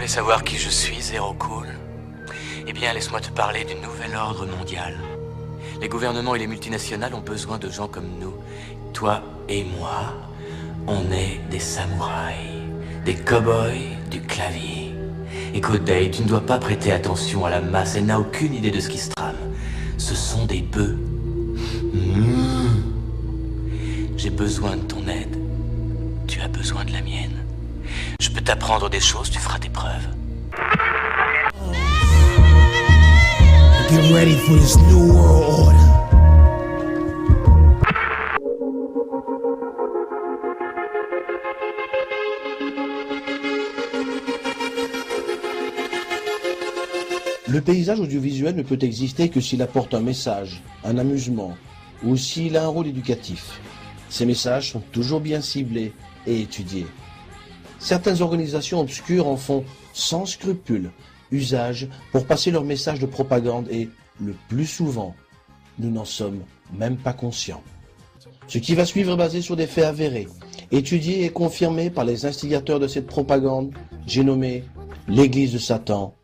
voulais savoir qui je suis, Zero Cool? Eh bien, laisse-moi te parler du nouvel ordre mondial. Les gouvernements et les multinationales ont besoin de gens comme nous. Toi et moi, on est des samouraïs, des cow-boys du clavier. Écoute, Dave, tu ne dois pas prêter attention à la masse, elle n'a aucune idée de ce qui se trame. Ce sont des bœufs. J'ai besoin de ton aide. Tu as besoin de la mienne. Je peux t'apprendre des choses, tu feras tes preuves. Get ready for this new world order. Le paysage audiovisuel ne peut exister que s'il apporte un message, un amusement, ou s'il a un rôle éducatif. Ces messages sont toujours bien ciblés et étudiés. Certaines organisations obscures en font sans scrupule usage pour passer leur message de propagande et, le plus souvent, nous n'en sommes même pas conscients. Ce qui va suivre est basé sur des faits avérés, étudiés et confirmés par les instigateurs de cette propagande, j'ai nommé l'Église de Satan.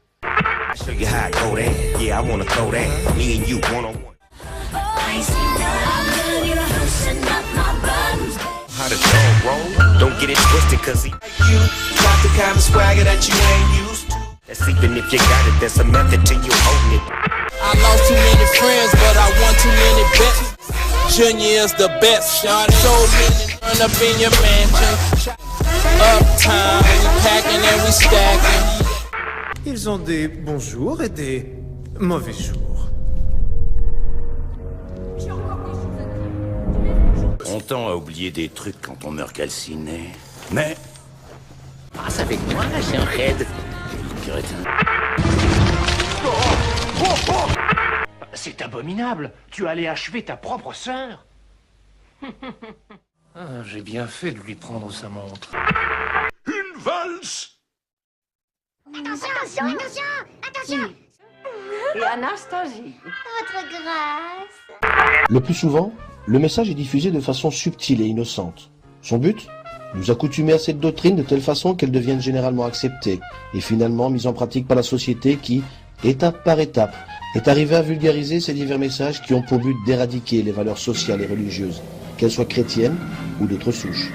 Even if you got it, there's a method to you owning it. I lost too many friends, but I won too many bets. Junior is the best. So many run up in your mansion. Uptime, we packing and we stacking. Ils ont des bons jours et des mauvais jours. On tend à oublier des trucs quand on meurt calciné. Mais... passe avec moi, j'ai un raid. C'est abominable. Tu allais achever ta propre sœur. J'ai bien fait de lui prendre sa montre. Une valse. Attention, attention, attention. Et Anastasie. Votre grâce. Le plus souvent, le message est diffusé de façon subtile et innocente. Son but ? Nous accoutumer à cette doctrine de telle façon qu'elle devienne généralement acceptée et finalement mise en pratique par la société qui, étape par étape, est arrivée à vulgariser ces divers messages qui ont pour but d'éradiquer les valeurs sociales et religieuses, qu'elles soient chrétiennes ou d'autres souches.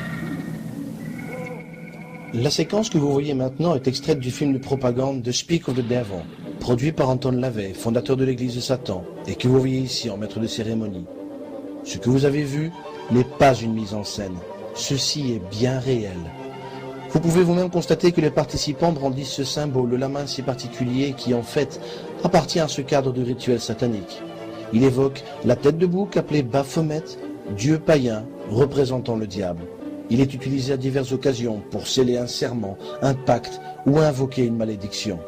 La séquence que vous voyez maintenant est extraite du film de propagande The Speak of the Devil, produit par Anton LaVey, fondateur de l'Église de Satan, et que vous voyez ici en maître de cérémonie. Ce que vous avez vu n'est pas une mise en scène. Ceci est bien réel. Vous pouvez vous-même constater que les participants brandissent ce symbole de la main si particulier qui, en fait, appartient à ce cadre de rituel satanique. Il évoque la tête de bouc appelée Baphomet, dieu païen représentant le diable. Il est utilisé à diverses occasions pour sceller un serment, un pacte ou invoquer une malédiction.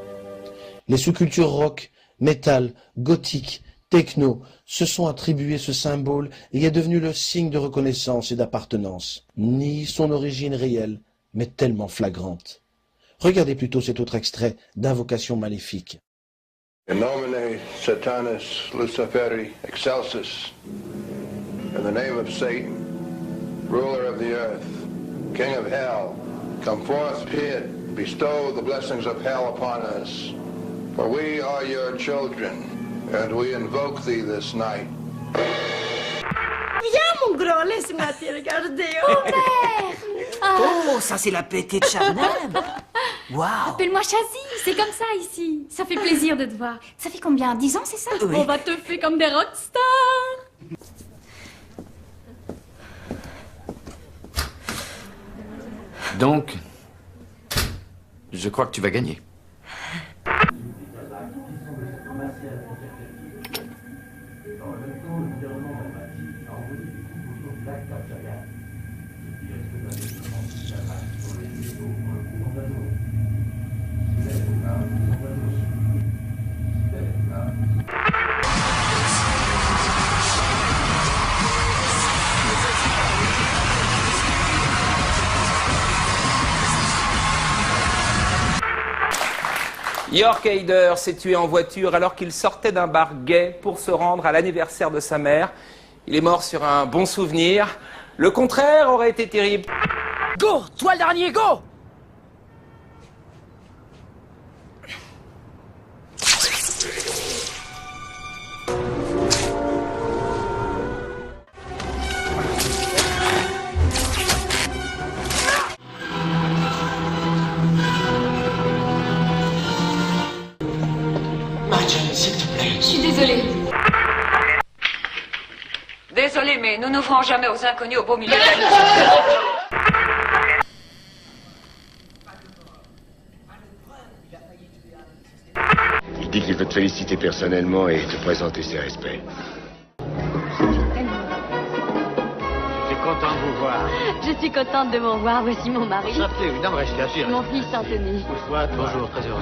Les sous-cultures rock, métal, gothique, techno se sont attribués ce symbole et est devenu le signe de reconnaissance et d'appartenance. Ni son origine réelle, mais tellement flagrante. Regardez plutôt cet autre extrait d'invocation maléfique. In nomine Satanis Luciferi Excelsis, in the name of Satan, ruler of the earth, king of hell, come forth here, bestow the blessings of hell upon us, for we are your children. And we invoke thee this night. Viens, mon grand, laisse-moi te regarder. Oh, père. Oh, ça c'est la pétée de Charnam. Waouh. Appelle-moi Chazy, c'est comme ça ici. Ça fait plaisir de te voir. Ça fait combien? 10 ans, c'est ça? Oui. On va te faire comme des rockstars. Donc, je crois que tu vas gagner. York Haider s'est tué en voiture alors qu'il sortait d'un bar gay pour se rendre à l'anniversaire de sa mère. Il est mort sur un bon souvenir. Le contraire aurait été terrible. Go, toi le dernier, go. nous n'ouvrons jamais aux inconnus au beau milieu de la nuit. Il dit qu'il veut te féliciter personnellement et te présenter ses respects. Content de vous voir. Je suis contente de vous revoir. Voici mon mari. Enchanté, évidemment, restez assis. Mon fils Anthony. Bonjour, très heureux.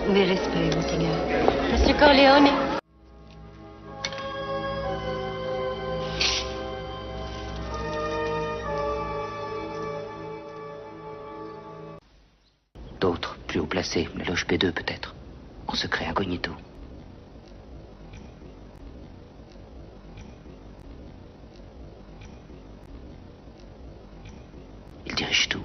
Mes respects, monseigneur. Monsieur Corleone. D'autres, plus haut placés, la loge P2 peut-être. En secret incognito. Il dirige tout.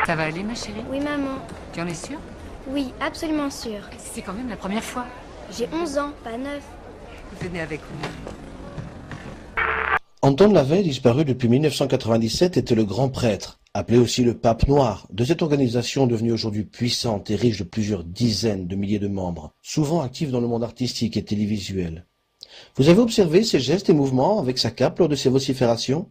Ça va aller, ma chérie? Oui, maman. Tu en es sûre? Oui, absolument sûre. C'est quand même la première fois. J'ai 11 ans, pas 9. Venez avec nous. Anton LaVey, disparu depuis 1997, était le grand prêtre, appelé aussi le pape noir, de cette organisation devenue aujourd'hui puissante et riche de plusieurs dizaines de milliers de membres, souvent actifs dans le monde artistique et télévisuel. Vous avez observé ses gestes et mouvements avec sa cape lors de ses vociférations?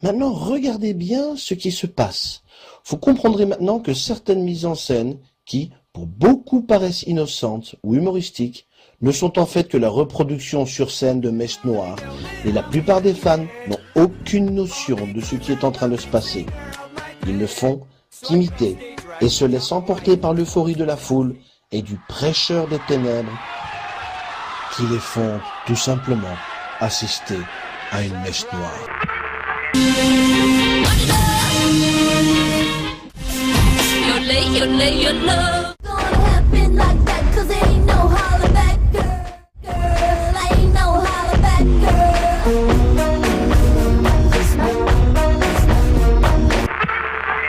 Maintenant, regardez bien ce qui se passe. Vous comprendrez maintenant que certaines mises en scène, qui, pour beaucoup paraissent innocentes ou humoristiques, ne sont en fait que la reproduction sur scène de mèches noires, et la plupart des fans n'ont aucune notion de ce qui est en train de se passer. Ils ne font qu'imiter et se laissent emporter par l'euphorie de la foule et du prêcheur des ténèbres qui les font tout simplement assister à une mèche noire.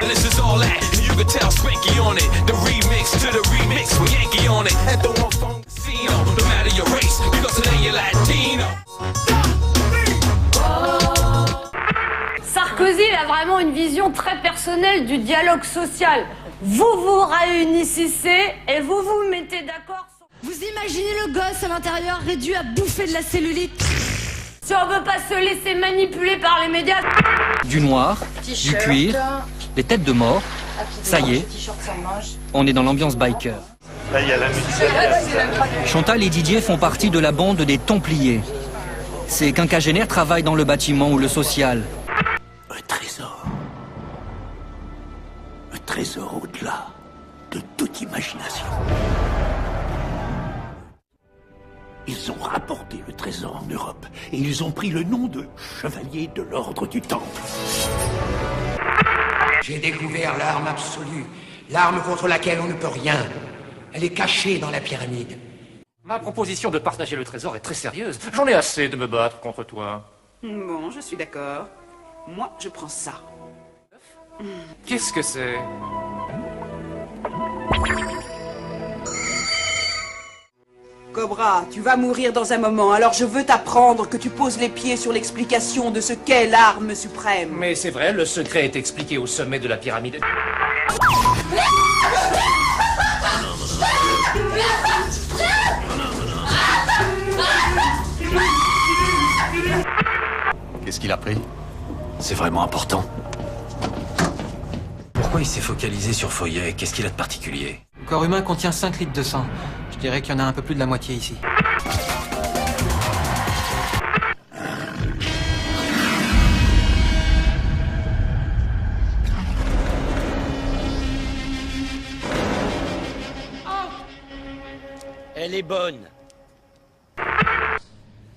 This is all that you can tell Spanky on it. The remix to the remix with Yankee on it. At the one phone casino, no matter your race, because today you're Latino. Sarkozy, il a vraiment une vision très personnelle du dialogue social. Vous vous réunissez et vous vous mettez d'accord sur... Vous imaginez le gosse à l'intérieur réduit à bouffer de la cellulite? Si on veut pas se laisser manipuler par les médias... Du noir, du cuir, des têtes de mort. Ça y est, on est dans l'ambiance biker. Là, il y a la musique. Chantal et Didier font partie de la bande des Templiers. Ces quinquagénaires travaillent dans le bâtiment ou le social. Un trésor. Un trésor au-delà de toute imagination. Ils ont rapporté le trésor en Europe et ils ont pris le nom de chevalier de l'ordre du Temple. J'ai découvert l'arme absolue, l'arme contre laquelle on ne peut rien. Elle est cachée dans la pyramide. Ma proposition de partager le trésor est très sérieuse. J'en ai assez de me battre contre toi. Bon, je suis d'accord. Moi, je prends ça. Qu'est-ce que c'est? Cobra, tu vas mourir dans un moment, alors je veux t'apprendre que tu poses les pieds sur l'explication de ce qu'est l'arme suprême. Mais c'est vrai, le secret est expliqué au sommet de la pyramide. Qu'est-ce qu'il a pris? C'est vraiment important. Pourquoi il s'est focalisé sur Foyer? Qu'est-ce qu'il a de particulier? Le corps humain contient 5 litres de sang. Je dirais qu'il y en a un peu plus de la moitié ici. Elle est bonne.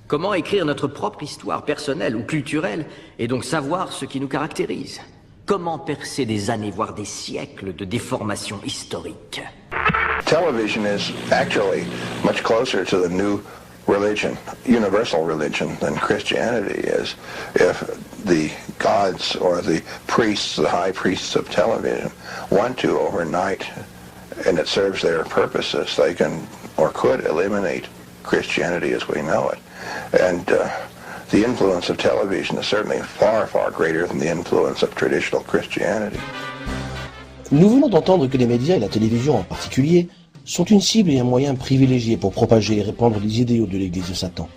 Comment écrire notre propre histoire personnelle ou culturelle et donc savoir ce qui nous caractérise? Comment percer des années, voire des siècles de déformation historique? Television is actually much closer to the new religion, universal religion, than Christianity is. If the gods or the priests, the high priests of television, want to overnight, and it serves their purposes, they can or could eliminate Christianity as we know it. And the influence of television is certainly far, far greater than the influence of traditional Christianity. Nous venons d'entendre que les médias et la télévision en particulier sont une cible et un moyen privilégié pour propager et répandre les idéaux de l'Église de Satan.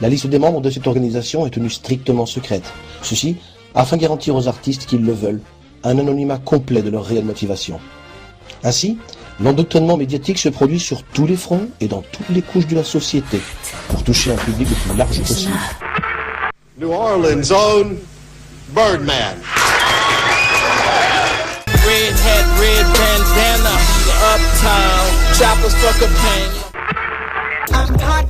La liste des membres de cette organisation est tenue strictement secrète, ceci afin de garantir aux artistes qui le veulent un anonymat complet de leur réelle motivation. Ainsi, l'endoctrinement médiatique se produit sur tous les fronts et dans toutes les couches de la société pour toucher un public le plus large possible. New Orleans' own Birdman. Red hat, red bandana, uptown, choppers for companion.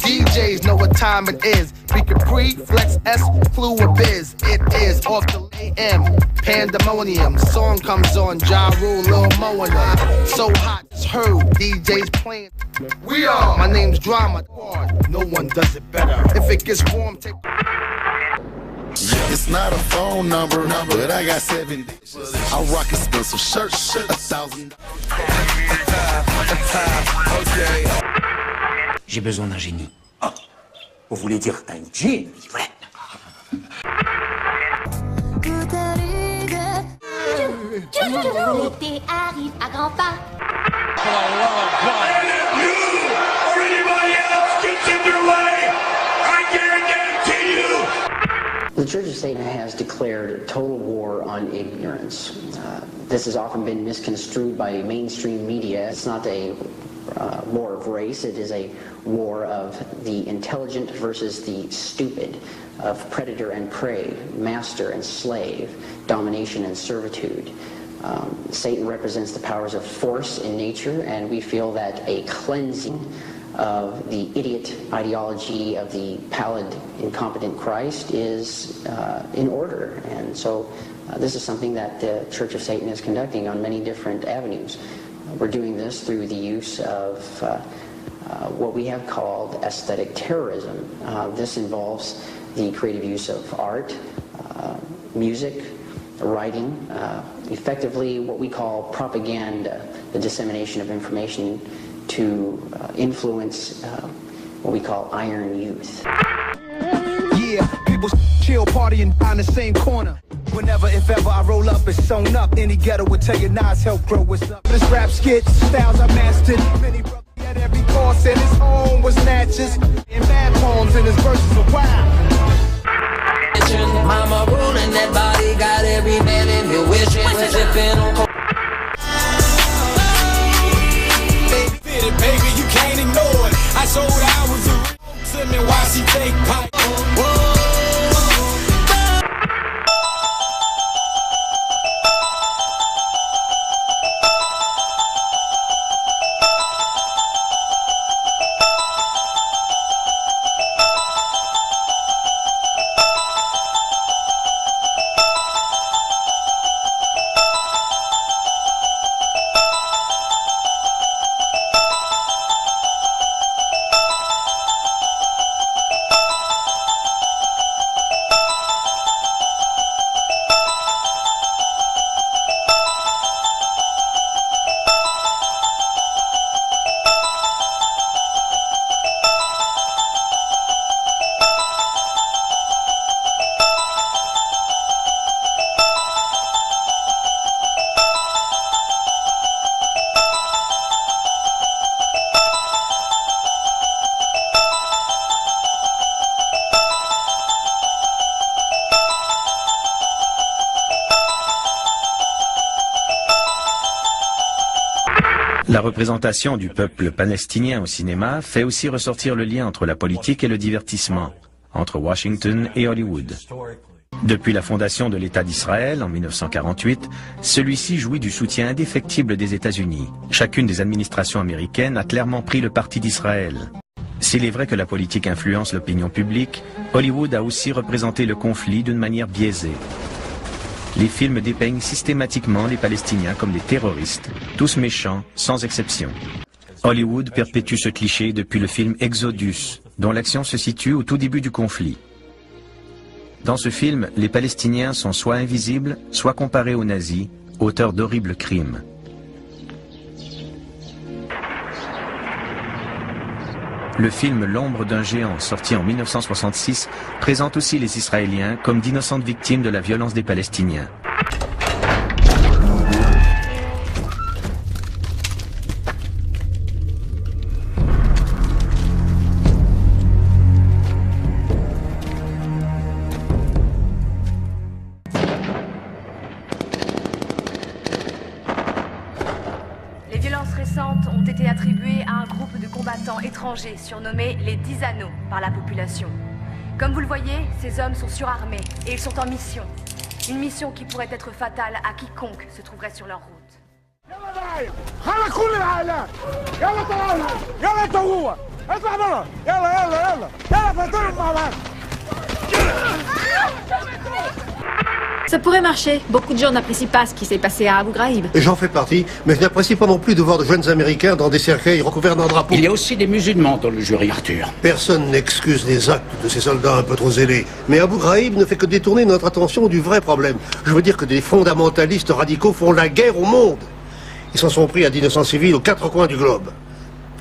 DJs know what time it is. Speaker pre, flex S, fluid biz. It is off the AM, pandemonium. Song comes on, Ja Rule, Lil Mo and them. So hot, it's heard. DJs playing. We are. My name's Drama. No one does it better. If it gets warm, take. It's not a phone number, but I got 7 digits. I rock expensive shirts, $1,000. Okay. J'ai besoin d'un génie. Oh, vous voulez dire un djinn? Ouais. L'été arrive à grands pas. The Church of Satan has declared total war on ignorance. This has often been misconstrued by mainstream media. It's not a war of race, it is a war of the intelligent versus the stupid, of predator and prey, master and slave, domination and servitude. Satan represents the powers of force in nature, and we feel that a cleansing of the idiot ideology of the pallid, incompetent Christ is in order. And so this is something that the Church of Satan is conducting on many different avenues. We're doing this through the use of what we have called aesthetic terrorism. This involves the creative use of art, music, writing, effectively what we call propaganda, the dissemination of information to influence what we call iron youth. Yeah, people chill partying on the same corner. Whenever, if ever, I roll up, it's sewn up. Any ghetto would tell you Nas help grow what's up. This rap skit, styles I mastered. Many brothers at every course, and his home was snatches. And bad poems, and his verses are wild. Mama ruling that body, got every man in here wishing we're sipping on. Baby, you can't ignore it. I sold hours of to me while she take pipe. La représentation du peuple palestinien au cinéma fait aussi ressortir le lien entre la politique et le divertissement, entre Washington et Hollywood. Depuis la fondation de l'État d'Israël en 1948, celui-ci jouit du soutien indéfectible des États-Unis. Chacune des administrations américaines a clairement pris le parti d'Israël. S'il est vrai que la politique influence l'opinion publique, Hollywood a aussi représenté le conflit d'une manière biaisée. Les films dépeignent systématiquement les Palestiniens comme des terroristes, tous méchants, sans exception. Hollywood perpétue ce cliché depuis le film Exodus, dont l'action se situe au tout début du conflit. Dans ce film, les Palestiniens sont soit invisibles, soit comparés aux nazis, auteurs d'horribles crimes. Le film L'ombre d'un géant, sorti en 1966, présente aussi les Israéliens comme d'innocentes victimes de la violence des Palestiniens. Les violences récentes ont été attribuées à un groupe de combattants étrangers surnommés les 10 anneaux par la population. Comme vous le voyez, ces hommes sont surarmés et ils sont en mission. Une mission qui pourrait être fatale à quiconque se trouverait sur leur route. Ça pourrait marcher. Beaucoup de gens n'apprécient pas ce qui s'est passé à Abu Ghraib. Et j'en fais partie, mais je n'apprécie pas non plus de voir de jeunes Américains dans des cercueils recouverts d'un drapeau. Il y a aussi des musulmans dans le jury, Arthur. Personne n'excuse les actes de ces soldats un peu trop zélés. Mais Abu Ghraib ne fait que détourner notre attention du vrai problème. Je veux dire que des fondamentalistes radicaux font la guerre au monde. Ils s'en sont pris à d'innocents civils aux 4 coins du globe.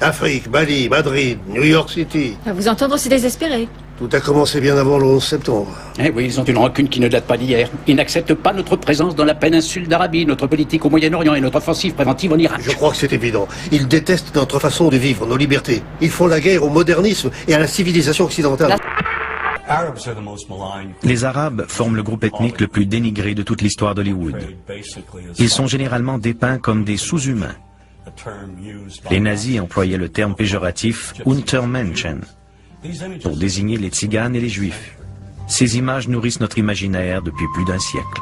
Afrique, Bali, Madrid, New York City. À vous entendre, c'est désespéré. Tout a commencé bien avant le 11 septembre. Eh oui, ils ont une rancune qui ne date pas d'hier. Ils n'acceptent pas notre présence dans la péninsule d'Arabie, notre politique au Moyen-Orient et notre offensive préventive en Irak. Je crois que c'est évident. Ils détestent notre façon de vivre, nos libertés. Ils font la guerre au modernisme et à la civilisation occidentale. Les Arabes forment le groupe ethnique le plus dénigré de toute l'histoire d'Hollywood. Ils sont généralement dépeints comme des sous-humains. Les nazis employaient le terme péjoratif « Untermenschen » pour désigner les tziganes et les juifs. Ces images nourrissent notre imaginaire depuis plus d'un siècle.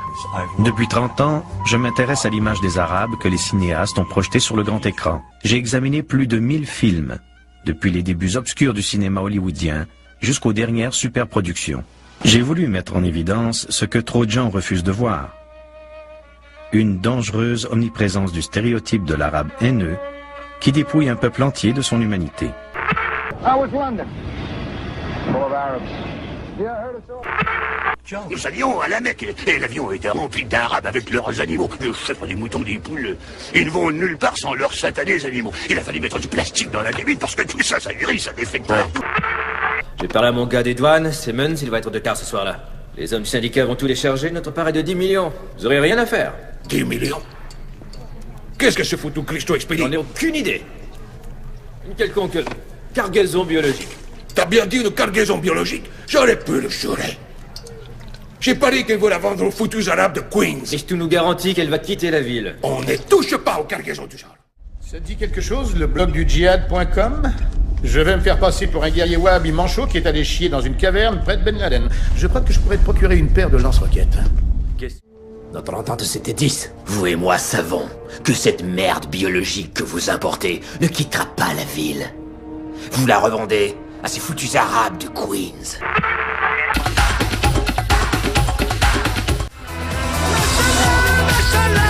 Depuis 30 ans, je m'intéresse à l'image des Arabes que les cinéastes ont projetée sur le grand écran. J'ai examiné plus de 1000 films, depuis les débuts obscurs du cinéma hollywoodien jusqu'aux dernières superproductions. J'ai voulu mettre en évidence ce que trop de gens refusent de voir. Une dangereuse omniprésence du stéréotype de l'arabe haineux qui dépouille un peuple entier de son humanité. Nous allions à la Mecque et l'avion était rempli d'Arabes avec leurs animaux, le chèvres, des moutons, des poules. Ils ne vont nulle part sans leurs satanés animaux. Il a fallu mettre du plastique dans la cabine parce que tout ça, ça hérisse, ça défecte partout. J'ai parlé à mon gars des douanes, Simmons, il va être de quart ce soir-là. Les hommes du syndicat vont tous les charger, notre part est de 10 millions. Vous aurez rien à faire. 10 millions? Qu'est-ce que ce foutu Christo expédie? J'en ai aucune idée. Une quelconque cargaison biologique. T'as bien dit une cargaison biologique? J'aurais pu le jurer. J'ai pas dit qu'elle veut la vendre aux foutus arabes de Queens. Et tout nous garantit qu'elle va quitter la ville. On ne touche pas aux cargaisons du genre. Ça te dit quelque chose, le blog du djihad.com? Je vais me faire passer pour un guerrier wahhabi manchot qui est allé chier dans une caverne près de Ben Laden. Je crois que je pourrais te procurer une paire de lance-roquettes. Notre entente c'était 10. Vous et moi savons que cette merde biologique que vous importez ne quittera pas la ville. Vous la revendez à ces foutus arabes de Queens. Salam.